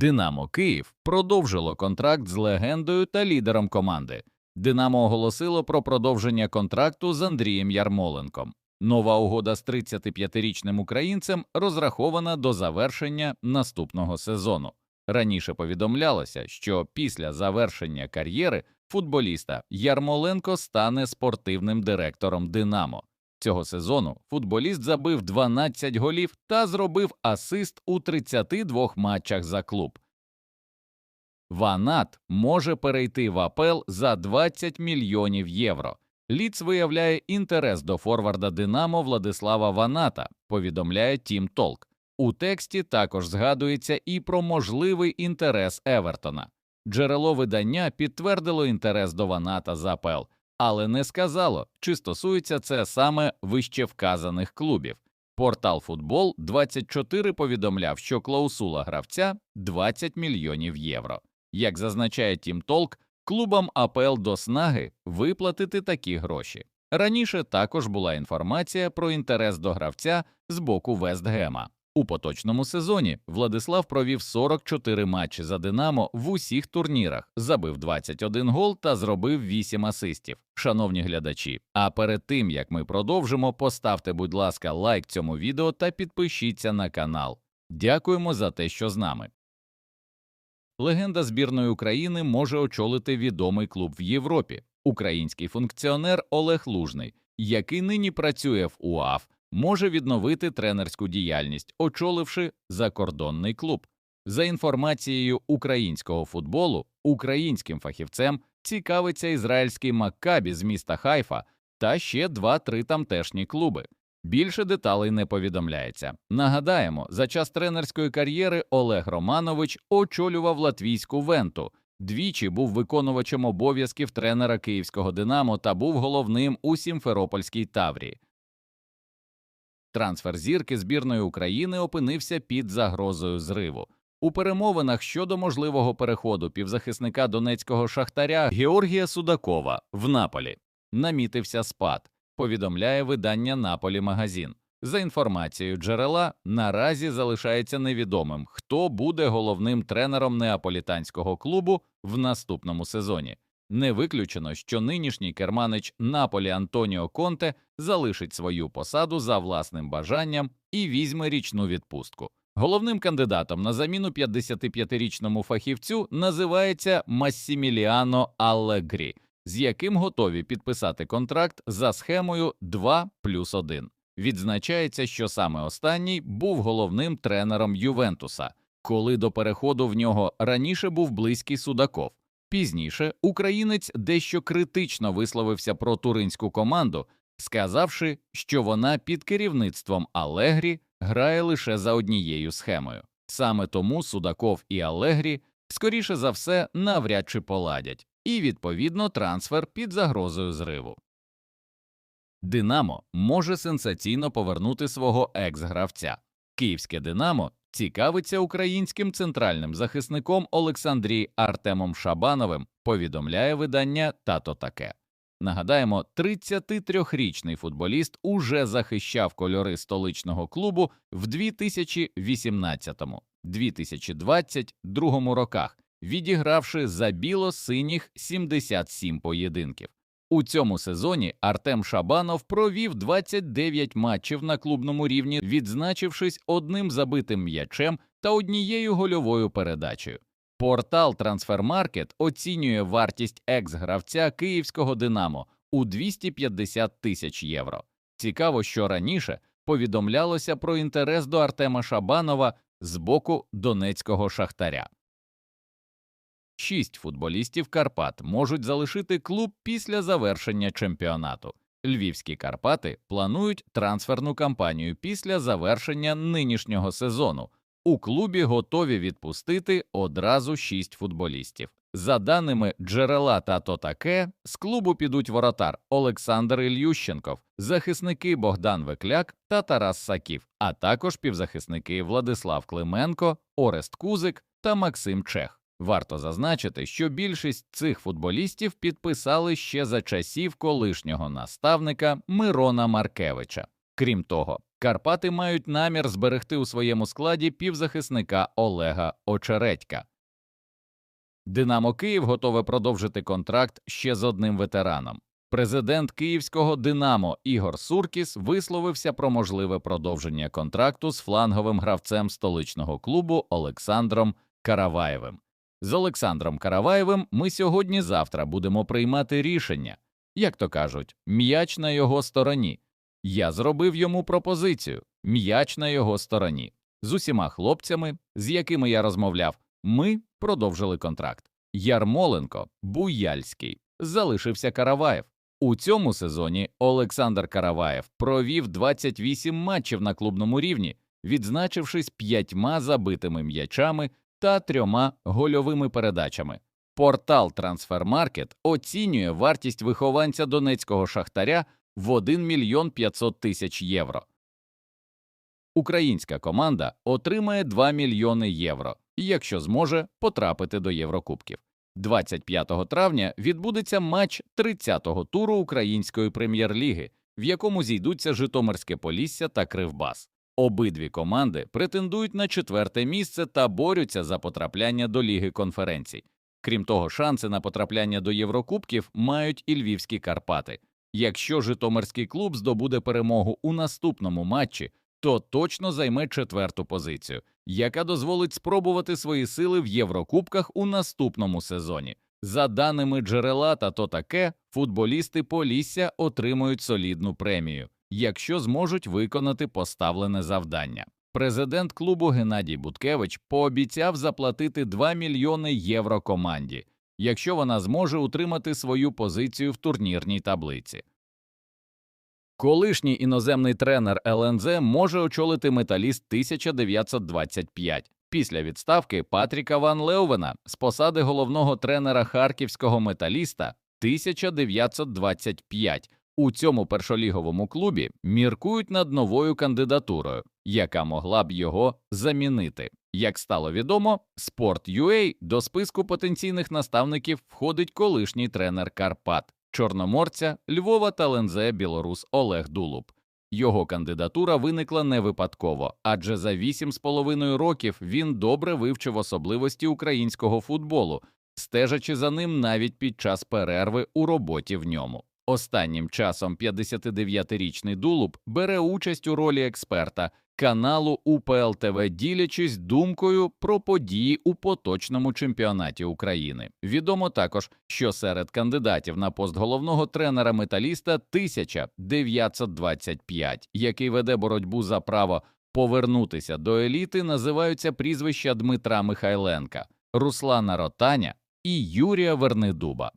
«Динамо Київ» продовжило контракт з легендою та лідером команди. «Динамо» оголосило про продовження контракту з Андрієм Ярмоленком. Нова угода з 35-річним українцем розрахована до завершення наступного сезону. Раніше повідомлялося, що після завершення кар'єри футболіста Ярмоленко стане спортивним директором «Динамо». Цього сезону футболіст забив 12 голів та зробив асист у 32 матчах за клуб. Ванат може перейти в АПЛ за 20 мільйонів євро. Ліц виявляє інтерес до форварда «Динамо» Владислава Ваната, повідомляє Team Talk. У тексті також згадується і про можливий інтерес Евертона. Джерело видання підтвердило інтерес до Ваната з АПЛ, але не сказало, чи стосується це саме вищевказаних клубів. Портал Футбол-24 повідомляв, що клаусула гравця – 20 мільйонів євро. Як зазначає Team Talk, клубам АПЛ до снаги виплатити такі гроші. Раніше також була інформація про інтерес до гравця з боку Вестгема. У поточному сезоні Владислав провів 44 матчі за «Динамо» в усіх турнірах, забив 21 гол та зробив 8 асистів. Шановні глядачі, а перед тим, як ми продовжимо, поставте, будь ласка, лайк цьому відео та підпишіться на канал. Дякуємо за те, що з нами. Легенда збірної України може очолити відомий клуб в Європі. Український функціонер Олег Лужний, який нині працює в УАФ, може відновити тренерську діяльність, очоливши закордонний клуб. За інформацією українського футболу, українським фахівцем цікавиться ізраїльський Маккабі з міста Хайфа та ще 2-3 тамтешні клуби. Більше деталей не повідомляється. Нагадаємо, за час тренерської кар'єри Олег Романович очолював латвійську «Венту», двічі був виконувачем обов'язків тренера київського «Динамо» та був головним у Сімферопольській «Таврії». Трансфер зірки збірної України опинився під загрозою зриву. У перемовинах щодо можливого переходу півзахисника донецького «Шахтаря» Георгія Судакова в Наполі намітився спад, повідомляє видання «Наполі Магазін». За інформацією джерела, наразі залишається невідомим, хто буде головним тренером неаполітанського клубу в наступному сезоні. Не виключено, що нинішній керманич Наполі Антоніо Конте залишить свою посаду за власним бажанням і візьме річну відпустку. Головним кандидатом на заміну 55-річному фахівцю називається Массіміліано Аллегрі, з яким готові підписати контракт за схемою 2+1. Відзначається, що саме останній був головним тренером Ювентуса, коли до переходу в нього раніше був близький Судаков. Пізніше українець дещо критично висловився про туринську команду, сказавши, що вона під керівництвом Аллегрі грає лише за однією схемою. Саме тому Судаков і Аллегрі, скоріше за все, навряд чи поладять, і, відповідно, трансфер під загрозою зриву. «Динамо» може сенсаційно повернути свого екс-гравця. Київське «Динамо» цікавиться українським центральним захисником Олександрієм Артемом Шабановим, повідомляє видання «Тато таке». Нагадаємо, 33-річний футболіст уже захищав кольори столичного клубу в 2018-2022 роках, відігравши за біло-синіх 77 поєдинків. У цьому сезоні Артем Шабанов провів 29 матчів на клубному рівні, відзначившись одним забитим м'ячем та однією гольовою передачею. Портал «Трансфермаркет» оцінює вартість екс-гравця київського «Динамо» у 250 тисяч євро. Цікаво, що раніше повідомлялося про інтерес до Артема Шабанова з боку донецького «Шахтаря». 6 футболістів Карпат можуть залишити клуб після завершення чемпіонату. Львівські Карпати планують трансферну кампанію після завершення нинішнього сезону. У клубі готові відпустити одразу 6 футболістів. За даними джерела «Тато таке», з клубу підуть воротар Олександр Ільющенков, захисники Богдан Векляк та Тарас Саків, а також півзахисники Владислав Клименко, Орест Кузик та Максим Чех. Варто зазначити, що більшість цих футболістів підписали ще за часів колишнього наставника Мирона Маркевича. Крім того, Карпати мають намір зберегти у своєму складі півзахисника Олега Очередька. «Динамо Київ» готове продовжити контракт ще з одним ветераном. Президент київського «Динамо» Ігор Суркіс висловився про можливе продовження контракту з фланговим гравцем столичного клубу Олександром Караваєвим. З Олександром Караваєвим ми сьогодні-завтра будемо приймати рішення. Як то кажуть, м'яч на його стороні. Я зробив йому пропозицію. М'яч на його стороні. З усіма хлопцями, з якими я розмовляв, ми продовжили контракт. Ярмоленко, Буяльський, залишився Караваєв. У цьому сезоні Олександр Караваєв провів 28 матчів на клубному рівні, відзначившись 5 забитими м'ячами та 3 гольовими передачами. Портал «Трансфермаркет» оцінює вартість вихованця донецького «Шахтаря» в 1 мільйон 500 тисяч євро. Українська команда отримає 2 мільйони євро, якщо зможе потрапити до Єврокубків. 25 травня відбудеться матч 30-го туру Української прем'єр-ліги, в якому зійдуться Житомирське Полісся та Кривбас. Обидві команди претендують на 4-те місце та борються за потрапляння до Ліги конференцій. Крім того, шанси на потрапляння до Єврокубків мають і львівські Карпати. Якщо Житомирський клуб здобуде перемогу у наступному матчі, то точно займе 4-ту позицію, яка дозволить спробувати свої сили в Єврокубках у наступному сезоні. За даними джерела та то таке, футболісти Полісся отримують солідну премію, якщо зможуть виконати поставлене завдання. Президент клубу Геннадій Буткевич пообіцяв заплатити 2 мільйони євро команді, якщо вона зможе утримати свою позицію в турнірній таблиці. Колишній іноземний тренер ЛНЗ може очолити «Металіст» 1925 після відставки Патріка Ван Леувена з посади головного тренера харківського «Металіста» 1925. У цьому першоліговому клубі міркують над новою кандидатурою, яка могла б його замінити. Як стало відомо, Sport.ua до списку потенційних наставників входить колишній тренер Карпат, Чорноморця, Львова та ЛНЗ білорус Олег Дулуб. Його кандидатура виникла не випадково, адже за 8,5 років він добре вивчив особливості українського футболу, стежачи за ним навіть під час перерви у роботі в ньому. Останнім часом 59-річний Дулуб бере участь у ролі експерта каналу УПЛ ТВ, ділячись думкою про події у поточному чемпіонаті України. Відомо також, що серед кандидатів на пост головного тренера «Металіста» 1925, який веде боротьбу за право повернутися до еліти, називаються прізвища Дмитра Михайленка, Руслана Ротаня і Юрія Вернедуба.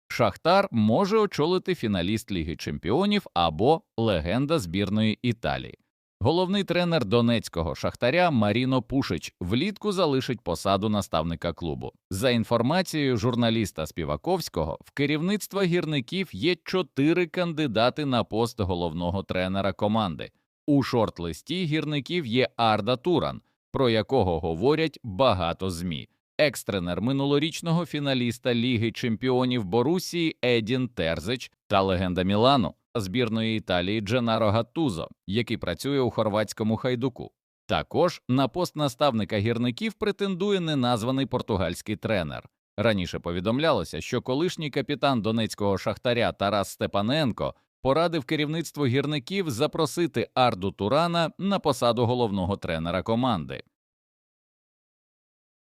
Шахтар може очолити фіналіст Ліги чемпіонів або легенда збірної Італії. Головний тренер донецького «Шахтаря» Маріно Пушич влітку залишить посаду наставника клубу. За інформацією журналіста Співаковського, в керівництва гірників є 4 кандидати на пост головного тренера команди. У шорт-листі гірників є Арда Туран, про якого говорять багато ЗМІ. Екс-тренер минулорічного фіналіста Ліги чемпіонів Борусії Едін Терзич та легенда Мілану, збірної Італії Дженаро Гаттузо, який працює у хорватському «Хайдуку». Також на пост наставника гірників претендує неназваний португальський тренер. Раніше повідомлялося, що колишній капітан донецького «Шахтаря» Тарас Степаненко порадив керівництву гірників запросити Арду Турана на посаду головного тренера команди.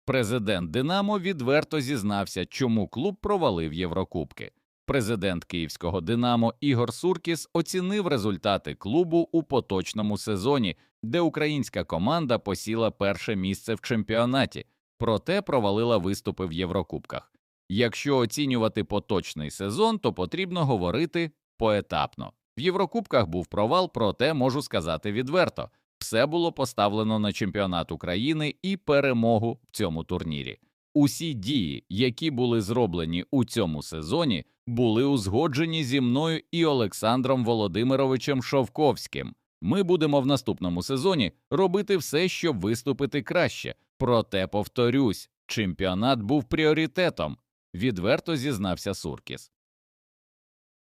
Президент «Динамо» відверто зізнався, чому клуб провалив Єврокубки. Президент київського «Динамо» Ігор Суркіс оцінив результати клубу у поточному сезоні, де українська команда посіла перше місце в чемпіонаті, проте провалила виступи в Єврокубках. Якщо оцінювати поточний сезон, то потрібно говорити поетапно. В Єврокубках був провал, проте можу сказати відверто – все було поставлено на чемпіонат України і перемогу в цьому турнірі. Усі дії, які були зроблені у цьому сезоні, були узгоджені зі мною і Олександром Володимировичем Шовковським. Ми будемо в наступному сезоні робити все, щоб виступити краще. Проте, повторюсь, чемпіонат був пріоритетом, відверто зізнався Суркіс.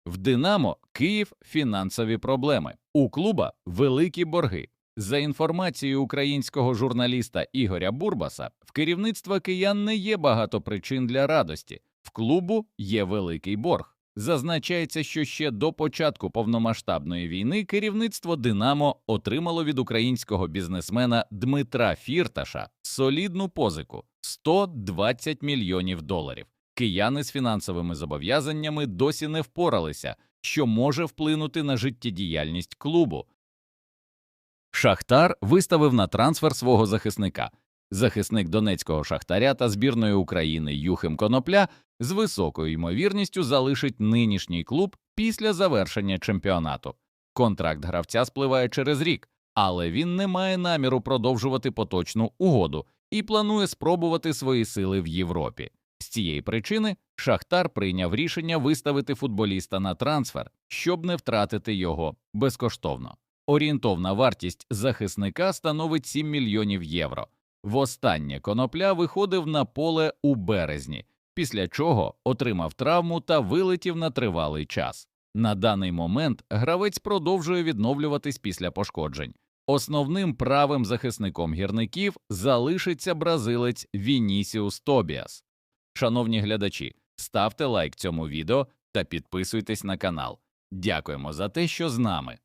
В «Динамо» Київ – фінансові проблеми. У клуба – великі борги. За інформацією українського журналіста Ігоря Бурбаса, в керівництва киян не є багато причин для радості. В клубу є великий борг. Зазначається, що ще до початку повномасштабної війни керівництво «Динамо» отримало від українського бізнесмена Дмитра Фірташа солідну позику – 120 мільйонів доларів. Кияни з фінансовими зобов'язаннями досі не впоралися, що може вплинути на життєдіяльність клубу. «Шахтар» виставив на трансфер свого захисника. Захисник донецького «Шахтаря» та збірної України Юхим Конопля з високою ймовірністю залишить нинішній клуб після завершення чемпіонату. Контракт гравця спливає через рік, але він не має наміру продовжувати поточну угоду і планує спробувати свої сили в Європі. З цієї причини «Шахтар» прийняв рішення виставити футболіста на трансфер, щоб не втратити його безкоштовно. Орієнтовна вартість захисника становить 7 мільйонів євро. Востаннє Конопля виходив на поле у березні, після чого отримав травму та вилетів на тривалий час. На даний момент гравець продовжує відновлюватись після пошкоджень. Основним правим захисником гірників залишиться бразилець Вінісіус Тобіас. Шановні глядачі, ставте лайк цьому відео та підписуйтесь на канал. Дякуємо за те, що з нами.